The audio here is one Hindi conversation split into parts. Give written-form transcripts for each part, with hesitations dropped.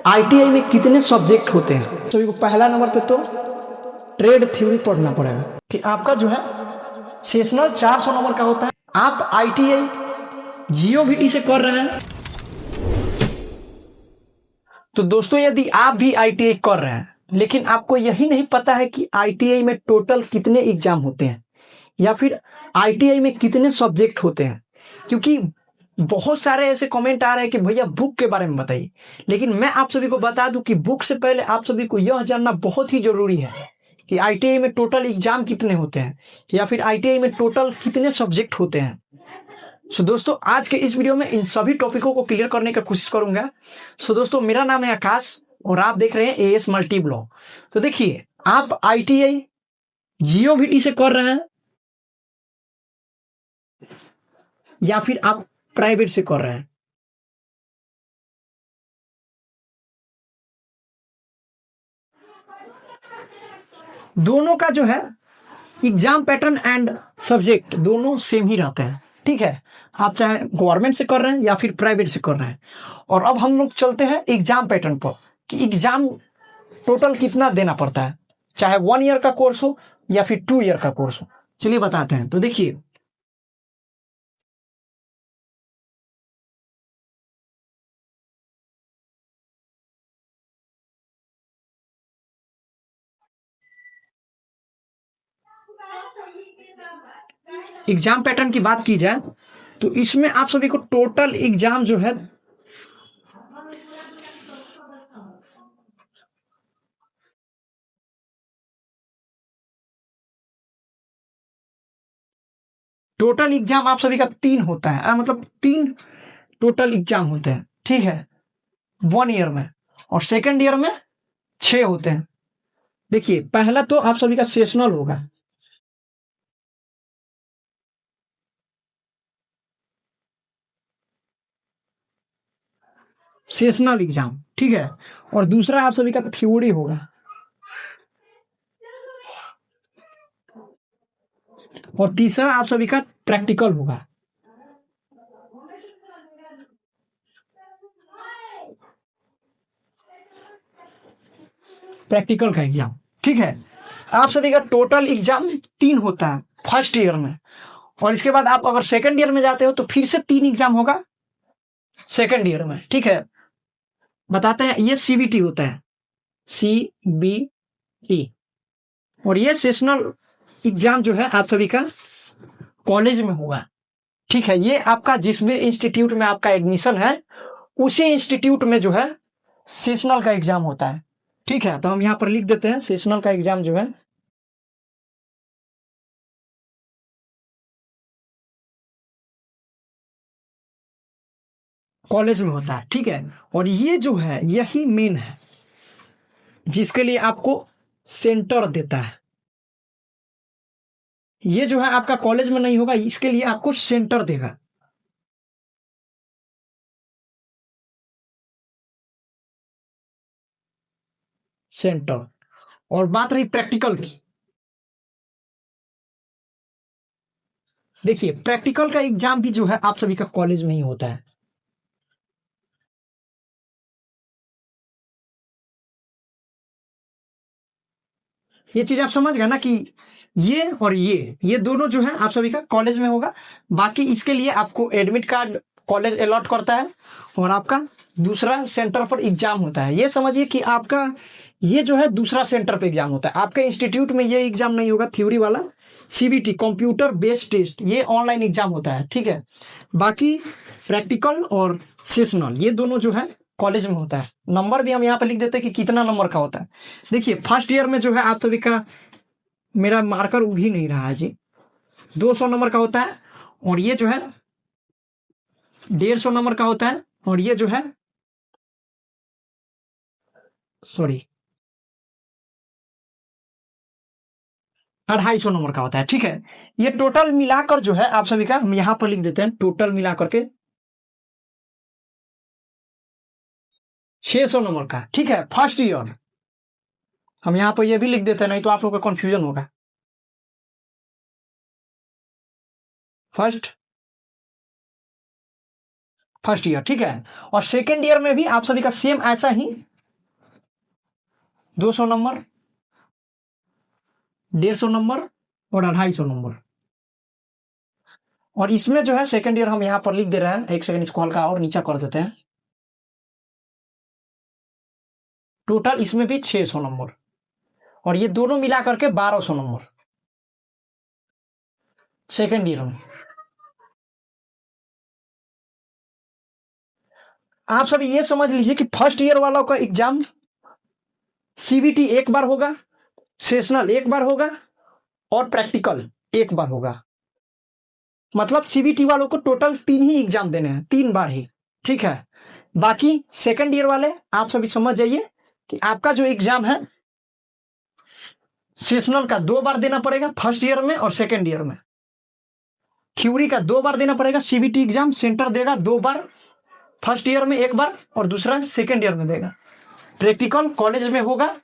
आईटीआई में कितने सब्जेक्ट होते हैं? सभी को पहला नंबर पे तो ट्रेड थ्योरी पढ़ना पड़ेगा कि आपका जो है सेशनल 400 नंबर का होता है। आप आईटीआई जीओवीटी से कर रहे हैं तो दोस्तों यदि आप भी आईटीआई कर रहे हैं लेकिन आपको यही नहीं पता है कि आईटीआई में टोटल कितने एग्जाम होते हैं या फिर आईटीआई में कितने सब्जेक्ट होते हैं, क्योंकि बहुत सारे ऐसे कमेंट आ रहे हैं कि भैया बुक के बारे में बताइए। लेकिन मैं आप सभी को बता दूं कि बुक से पहले आप सभी को यह जानना बहुत ही जरूरी है कि आईटीआई में टोटल एग्जाम कितने होते हैं या फिर आईटीआई में टोटल कितने सब्जेक्ट होते हैं। सो दोस्तों आज के इस वीडियो में इन सभी टॉपिकों को क्लियर करने का कोशिश करूंगा। सो दोस्तों मेरा नाम है आकाश और आप देख रहे हैं एएस मल्टी ब्लॉग। तो देखिए, आप आईटीआई जीओवीटी से कर रहे हैं या फिर आप प्राइवेट से कर रहे हैं, दोनों का जो है एग्जाम पैटर्न एंड सब्जेक्ट दोनों सेम ही रहते हैं। ठीक है, आप चाहे गवर्नमेंट से कर रहे हैं या फिर प्राइवेट से कर रहे हैं। और अब हम लोग चलते हैं एग्जाम पैटर्न पर कि एग्जाम टोटल कितना देना पड़ता है, चाहे 1 ईयर का कोर्स हो या फिर 2 ईयर का कोर्स हो। चलिए बताते हैं। तो देखिए, एग्जाम पैटर्न की बात की जाए तो इसमें आप सभी को टोटल एग्जाम जो है टोटल एग्जाम आप सभी का 3 होता है, मतलब 3 टोटल एग्जाम होते हैं। ठीक है, 1 ईयर में, और सेकेंड ईयर में 6 होते हैं। देखिए, पहला तो आप सभी का सेशनल होगा, सेशनल एग्जाम। ठीक है, और दूसरा आप सभी का थ्योरी होगा, और तीसरा आप सभी का प्रैक्टिकल होगा। प्रैक्टिकल का एग्जाम। ठीक है, आप सभी का टोटल एग्जाम 3 होता है फर्स्ट ईयर में, और इसके बाद आप अगर सेकंड ईयर में जाते हो तो फिर से 3 एग्जाम होगा सेकंड ईयर में। ठीक है, बताते हैं, ये सीबीटी होता है, सीबीटी। और ये सेशनल एग्जाम जो है आप सभी का कॉलेज में होगा। ठीक है, ये आपका जिस भी इंस्टीट्यूट में आपका एडमिशन है उसी इंस्टीट्यूट में जो है सेशनल का एग्जाम होता है। ठीक है, तो हम यहां पर लिख देते हैं सेशनल का एग्जाम जो है कॉलेज में होता है। ठीक है, और ये जो है यही मेन है जिसके लिए आपको सेंटर देता है। ये जो है आपका कॉलेज में नहीं होगा, इसके लिए आपको सेंटर देगा। सेंटर। और बात रही प्रैक्टिकल की, देखिए प्रैक्टिकल का एग्जाम भी जो है आप सभी का कॉलेज में ही होता है। ये चीज आप समझ गए ना कि ये और ये दोनों जो है आप सभी का कॉलेज में होगा। बाकी इसके लिए आपको एडमिट कार्ड कॉलेज अलॉट करता है और आपका दूसरा सेंटर पर एग्जाम होता है। ये समझिए कि आपका ये जो है दूसरा सेंटर पे एग्जाम होता है। आपके इंस्टीट्यूट में ये एग्जाम नहीं होगा थ्योरी वाला, सीबीटी कंप्यूटर बेस्ड टेस्ट, ये ऑनलाइन एग्जाम होता है। ठीक है, बाकी प्रैक्टिकल और सेशनल ये दोनों जो है कॉलेज में होता है। नंबर भी हम यहाँ पे लिख देते हैं कि कितना नंबर का होता है। देखिए, फर्स्ट ईयर में जो है आप सभी का, मेरा मार्कर उग ही नहीं रहा है जी, 200 नंबर का होता है, और ये जो है 150 नंबर का होता है, और ये जो है सॉरी 250 नंबर का होता है। ठीक है, ये टोटल मिलाकर जो है आप सभी का हम यहां पर लिख देते हैं, टोटल मिलाकर के 600 नंबर का। ठीक है, फर्स्ट ईयर हम यहां पर ये भी लिख देते हैं, नहीं तो आप लोगों का कंफ्यूजन होगा। First first year. ठीक है, और सेकेंड ईयर में भी आप सभी का सेम ऐसा ही 200 नंबर, 150 नंबर और 250 नंबर। और इसमें जो है सेकंड ईयर हम यहाँ पर लिख दे रहे हैं, एक सेकंड इसको हल्का और नीचा कर देते हैं। टोटल इसमें भी 600 नंबर और ये दोनों मिला करके 1200 नंबर सेकंड ईयर में। आप सभी ये समझ लीजिए कि फर्स्ट ईयर वालों का एग्जाम सीबीटी एक बार होगा, सेशनल एक बार होगा और प्रैक्टिकल एक बार होगा। मतलब सीबीटी वालों को टोटल 3 ही एग्जाम देने हैं, 3 बार ही, ठीक है। बाकी सेकंड ईयर वाले आप सभी समझ जाइए कि आपका जो एग्जाम है सेशनल का 2 बार देना पड़ेगा फर्स्ट ईयर में और सेकंड ईयर में। थ्योरी का 2 बार देना पड़ेगा, सीबीटी एग्जाम सेंटर देगा 2 बार, फर्स्ट ईयर में 1 बार और दूसरा सेकंड ईयर में देगा। प्रैक्टिकल कॉलेज में होगा,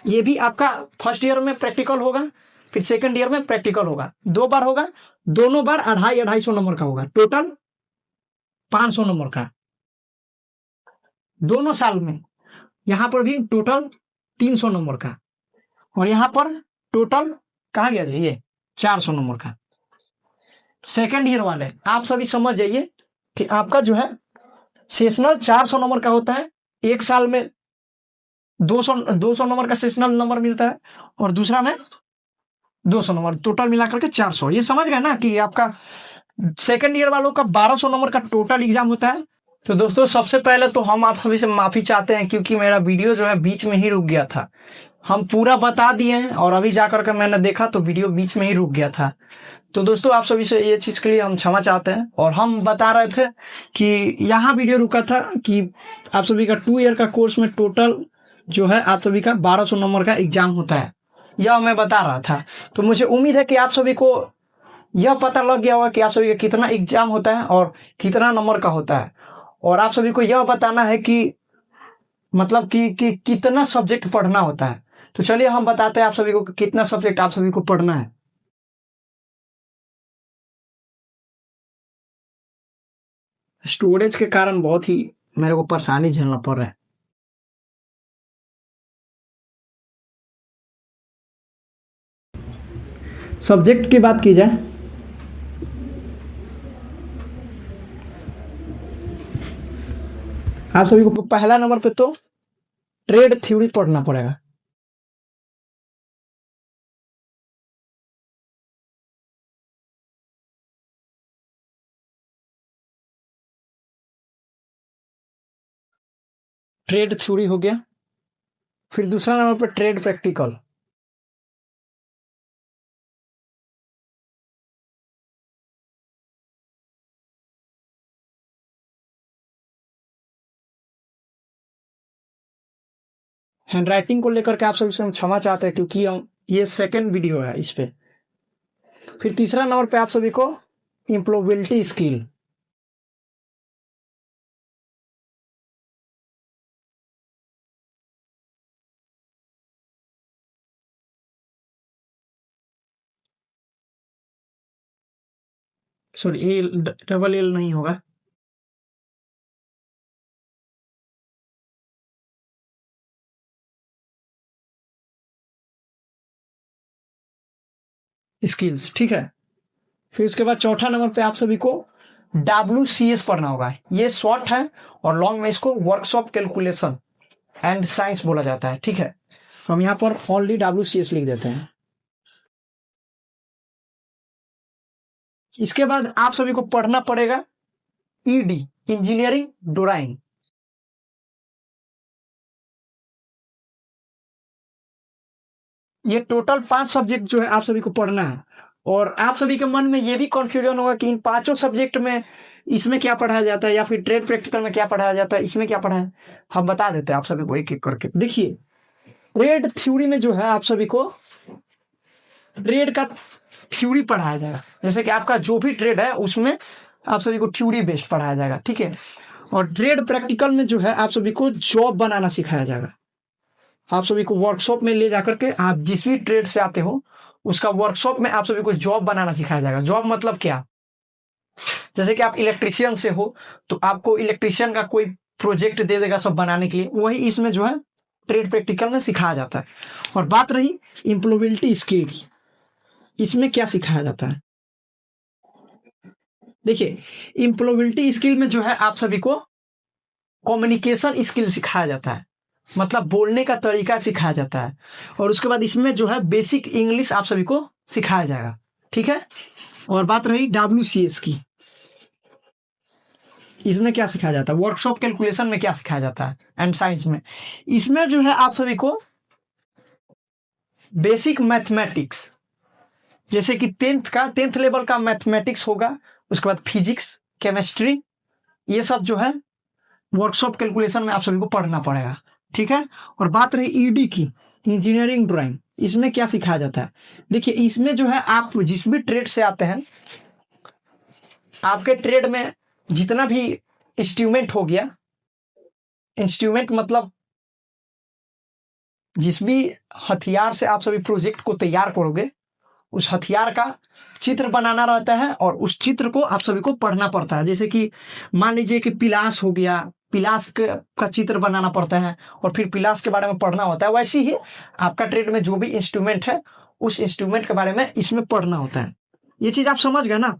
ये भी आपका फर्स्ट ईयर में प्रैक्टिकल होगा, फिर सेकंड ईयर में प्रैक्टिकल होगा, 2 बार होगा, दोनों बार 250 नंबर का होगा, टोटल 500 नंबर का दोनों साल में। यहां पर भी टोटल 300 नंबर का और यहां पर टोटल कहा गया ये 400 नंबर का। सेकंड ईयर वाले आप सभी समझ जाइए कि आपका जो है सेशनल 400 नंबर का होता है, एक साल में 200 नंबर का सेशनल नंबर मिलता है और दूसरा में 200 नंबर, टोटल मिलाकर के 400। ये समझ गए ना कि आपका सेकंड ईयर वालों का 1200 नंबर का टोटल एग्जाम होता है। तो दोस्तों सबसे पहले तो हम आप सभी से माफी चाहते हैं क्योंकि मेरा वीडियो जो है बीच में ही रुक गया था। हम पूरा बता दिए हैं और अभी जाकर के मैंने देखा तो वीडियो बीच में ही रुक गया था। तो दोस्तों आप सभी से ये चीज के लिए हम क्षमा चाहते हैं। और हम बता रहे थे कि यहाँ वीडियो रुका था कि आप सभी का 2 ईयर का कोर्स में टोटल जो है आप सभी का 1200 नंबर का एग्जाम होता है, यह मैं बता रहा था। तो मुझे उम्मीद है कि आप सभी को यह पता लग गया होगा कि आप सभी का कितना एग्जाम होता है और कितना नंबर का होता है। और आप सभी को यह बताना है कि मतलब कि कितना सब्जेक्ट पढ़ना होता है। तो चलिए हम बताते हैं आप सभी को कि कितना सब्जेक्ट आप सभी को पढ़ना है। स्टोरेज के कारण बहुत ही मेरे को परेशानी झेलना पड़ रहा है। सब्जेक्ट की बात की जाए आप सभी को पहला नंबर पे तो ट्रेड थ्योरी पढ़ना पड़ेगा। ट्रेड थ्योरी हो गया, फिर दूसरा नंबर पे ट्रेड प्रैक्टिकल, हैंड राइटिंग को लेकर के आप सभी से हम क्षमा चाहते हैं क्योंकि हम ये सेकंड वीडियो है इस पे। फिर तीसरा नंबर पे आप सभी को employability skill, sorry A double L नहीं होगा, स्किल्स, ठीक है। फिर उसके बाद चौथा नंबर पे आप सभी को WCS पढ़ना होगा। ये शॉर्ट है और लॉन्ग में इसको वर्कशॉप कैलकुलेशन एंड साइंस बोला जाता है, ठीक है। तो हम यहाँ पर ओनली WCS लिख देते हैं। इसके बाद आप सभी को पढ़ना पड़ेगा ED, इंजीनियरिंग ड्राइंग। ये टोटल 5 सब्जेक्ट जो है आप सभी को पढ़ना है। और आप सभी के मन में ये भी कंफ्यूजन होगा कि इन 5 सब्जेक्ट में इसमें क्या पढ़ाया जाता है या फिर ट्रेड प्रैक्टिकल में क्या पढ़ाया जाता है, इसमें क्या पढ़ा है। हम बता देते हैं आप सभी को एक एक करके। देखिए ट्रेड थ्योरी में जो है आप सभी को ट्रेड का थ्योरी पढ़ाया जाएगा, जैसे कि आपका जो भी ट्रेड है उसमें आप सभी को थ्योरी बेस्ड पढ़ाया जाएगा, ठीक है। और ट्रेड प्रैक्टिकल में जो है आप सभी को जॉब बनाना सिखाया जाएगा। आप सभी को वर्कशॉप में ले जाकर के आप जिस भी ट्रेड से आते हो उसका वर्कशॉप में आप सभी को जॉब बनाना सिखाया जाएगा। जॉब मतलब क्या, जैसे कि आप इलेक्ट्रिशियन से हो तो आपको इलेक्ट्रिशियन का कोई प्रोजेक्ट दे देगा सब बनाने के लिए, वही इसमें जो है ट्रेड प्रैक्टिकल में सिखाया जाता है। और बात रही इम्प्लॉयबिलिटी स्किल की, इसमें क्या सिखाया जाता है? देखिए, इम्प्लॉयबिलिटी स्किल में जो है आप सभी को कम्युनिकेशन स्किल सिखाया जाता है, मतलब बोलने का तरीका सिखाया जाता है। और उसके बाद इसमें जो है बेसिक इंग्लिश आप सभी को सिखाया जाएगा, ठीक है। और बात रही WCS की, इसमें क्या सिखाया जाता है? वर्कशॉप कैलकुलेशन में क्या सिखाया जाता है? एंड साइंस में, इसमें जो है आप सभी को बेसिक मैथमेटिक्स, जैसे कि 10th लेवल का मैथमेटिक्स होगा, उसके बाद फिजिक्स, केमिस्ट्री, ये सब जो है वर्कशॉप कैलकुलेशन में आप सभी को पढ़ना पड़ेगा, ठीक है। और बात रही ED की, इंजीनियरिंग ड्राइंग, इसमें क्या सिखाया जाता है? देखिए, इसमें जो है आप जिस भी ट्रेड से आते हैं, आपके ट्रेड में जितना भी इंस्ट्रूमेंट हो गया, इंस्ट्रूमेंट मतलब जिस भी हथियार से आप सभी प्रोजेक्ट को तैयार करोगे, उस हथियार का चित्र बनाना रहता है और उस चित्र को आप सभी को पढ़ना पड़ता है। जैसे कि मान लीजिए कि पिलास हो गया, पिलास का चित्र बनाना पड़ता है और फिर पिलास के बारे में पढ़ना होता है। वैसे ही आपका ट्रेड में जो भी इंस्ट्रूमेंट है, उस इंस्ट्रूमेंट के बारे में इसमें पढ़ना होता है। ये चीज आप समझ गए ना।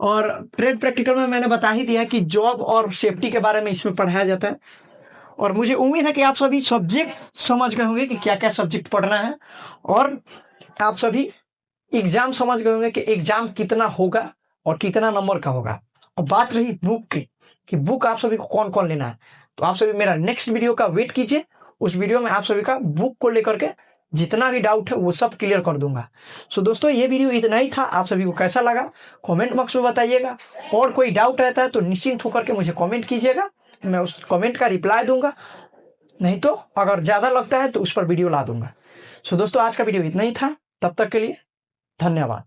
और ट्रेड प्रैक्टिकल में मैंने बता ही दिया कि जॉब और सेफ्टी के बारे में इसमें पढ़ाया जाता है। और मुझे उम्मीद है कि आप सभी सब्जेक्ट समझ गए होंगे कि क्या क्या सब्जेक्ट पढ़ना है, और आप सभी एग्जाम समझ गए होंगे कि एग्जाम कितना होगा और कितना नंबर का होगा। और बात रही बुक की, कि बुक आप सभी को कौन कौन लेना है, तो आप सभी मेरा नेक्स्ट वीडियो का वेट कीजिए। उस वीडियो में आप सभी का बुक को लेकर के जितना भी डाउट है वो सब क्लियर कर दूंगा। सो दोस्तों, ये वीडियो इतना ही था। आप सभी को कैसा लगा कमेंट बॉक्स में बताइएगा, और कोई डाउट रहता है तो निश्चिंत होकर के मुझे कमेंट कीजिएगा, मैं उस कमेंट का रिप्लाई दूंगा। नहीं तो अगर ज्यादा लगता है तो उस पर वीडियो ला दूंगा। सो दोस्तों, आज का वीडियो इतना ही था। तब तक के लिए धन्यवाद।